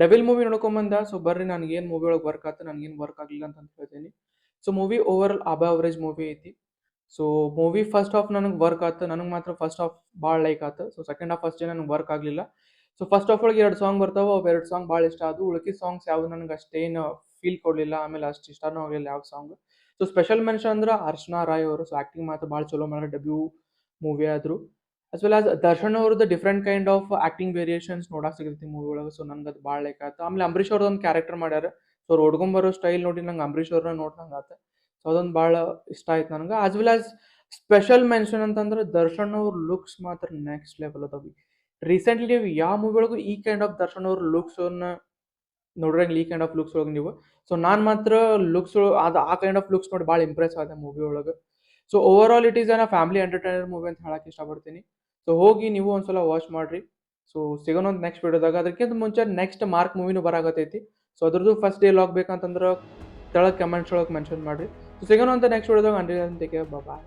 Devil movie ನೋಡ್ಕೊಂಬಂದ. So ಬರ್ರಿ ನನಗೇನು movie ಒಳಗೆ ವರ್ಕ್ ಆಯ್ತು, ನನಗೇನು ವರ್ಕ್ ಆಗಲಿಲ್ಲ ಅಂತ ಹೇಳ್ತೀನಿ. So movie over all above average movie ಐತಿ. ಸೊ ಮೂವಿ ಫಸ್ಟ್ ಹಾಫ್ ನನಗೆ ವರ್ಕ್ ಆಯ್ತು, ನನಗೆ ಮಾತ್ರ ಫಸ್ಟ್ ಹಾಫ್ ಭಾಳ ಲೈಕ್ ಆಯ್ತು. ಸೊ ಸೆಕೆಂಡ್ ಹಾಫ್ ಅಷ್ಟೇ ನನಗೆ ವರ್ಕ್ ಆಗಲಿಲ್ಲ. ಸೊ ಫಸ್ಟ್ ಹಾಫ್ ಒಳಗೆ 2 ಸಾಂಗ್ ಬರ್ತಾವೆ, ಅವು 2 ಸಾಂಗ್ ಭಾಳ ಇಷ್ಟ ಆದವು. ಉಳ್ಕಿದ ಸಾಂಗ್ಸ್ ಯಾವುದು ನನಗೆ ಅಷ್ಟೇನು ಫೀಲ್ ಕೊಡಲಿಲ್ಲ, ಆಮೇಲೆ ಅಷ್ಟು ಇಷ್ಟನೂ ಆಗಲಿಲ್ಲ ಯಾವ ಸಾಂಗ್. ಸೊ ಸ್ಪೆಷಲ್ ಮೆನ್ಷನ್ ಅಂದ್ರೆ ಅರ್ಚನಾ ರಾಯ್ ಅವರು. ಸೊ ಆ್ಯಕ್ಟಿಂಗ್ ಮಾತ್ರ ಭಾಳ ಚಲೋ ಮಾಡ್ಯಾರ, ಡೆಬ್ಯೂ ಮೂವಿ ಆದರು. ಆಸ್ ವೆಲ್ ಆಸ್ ದರ್ಶನ್ ಅವ್ರದ್ದು different kind of acting variations ನೋಡಕ್ಕೆ ಸಿಗುತ್ತೆ ಮೂವಿ ಒಳಗೆ. ಸೊ ನನಗೆ ಅದು ಭಾಳ ಲೈಕ್ ಆಯ್ತು. ಆಮೇಲೆ ಅಂಬರೀಷ್ ಅವ್ರದ್ದು ಒಂದು ಕ್ಯಾರೆಕ್ಟರ್ ಮಾಡ್ಯಾರ. ಸೊ ಅವ್ರು ಹೊಡ್ಕೊಂಬರೋ ಸ್ಟೈಲ್ ನೋಡಿ ನಂಗೆ ಅಂಬರೀಷ್ ಅವ್ರನ್ನ ನೋಡ್ದಂಗೆ ಆಯ್ತು. ಸೊ ಅದೊಂದು ಭಾಳ ಇಷ್ಟ ಆಯ್ತು ನನಗೆ. As well as special mention ಅಂತಂದ್ರೆ ದರ್ಶನ್ ಅವ್ರ ಲುಕ್ಸ್ ಮಾತ್ರ ನೆಕ್ಸ್ಟ್ ಲೆವೆಲ್ ಅದಾವೆ. ರೀಸೆಂಟ್ಲಿ ನೀವು ಯಾವ ಮೂವಿ ಒಳಗೂ ಈ ಕೈಂಡ್ ಆಫ್ ದರ್ಶನ್ ಅವ್ರ ಲುಕ್ಸನ್ನು ನೋಡ್ರಂಗಿಲ್ಲ, ಈ ಕೈಂಡ್ ಆಫ್ ಲುಕ್ಸ್ ಒಳಗೆ ನೀವು. ಸೊ ನಾನು ಮಾತ್ರ ಲುಕ್ಸ್ ಅದು ಆ ಕೈಂಡ್ ಆಫ್ ಲುಕ್ಸ್ ನೋಡಿ ಭಾಳ ಇಂಪ್ರೆಸ್ ಆದೆ ಮೂವಿ ಒಳಗೆ. So over all it is a family entertainer movie ಅಂತ ಹೇಳಕ್ಕೆ ಇಷ್ಟಪಡ್ತೀನಿ. ಸೊ ಹೋಗಿ ನೀವು ಒಂದ್ಸಲ ವಾಚ್ ಮಾಡಿರಿ. ಸೊ ಸಿಗೋಣ ಒಂದು ನೆಕ್ಸ್ಟ್ ವಿಡಿಯೋದಾಗ. ಅದಕ್ಕಿಂತ ಮುಂಚೆ ನೆಕ್ಸ್ಟ್ ಮಾರ್ಕ್ ಮೂವಿನೂ ಬರಾಕತ್ತೈತಿ. ಸೊ ಅದ್ರದ್ದು ಫಸ್ಟ್ ಡೇ ಲಾಗ್ ಬೇಕಂತಂದ್ರೆ ಕೆಳಗೆ ಕಮೆಂಟ್ಸ್ ಒಳಗೆ ಮೆನ್ಷನ್ ಮಾಡಿರಿ. ಸೊ ಸಿಗೋಣ ಅಂತ ನೆಕ್ಸ್ಟ್ ವಿಡಿಯೋದಾಗ. ಅಂಟಿಲ್ ದೆನ್ ಟೇಕ್ ಕೇರ್, ಬಾಯ್.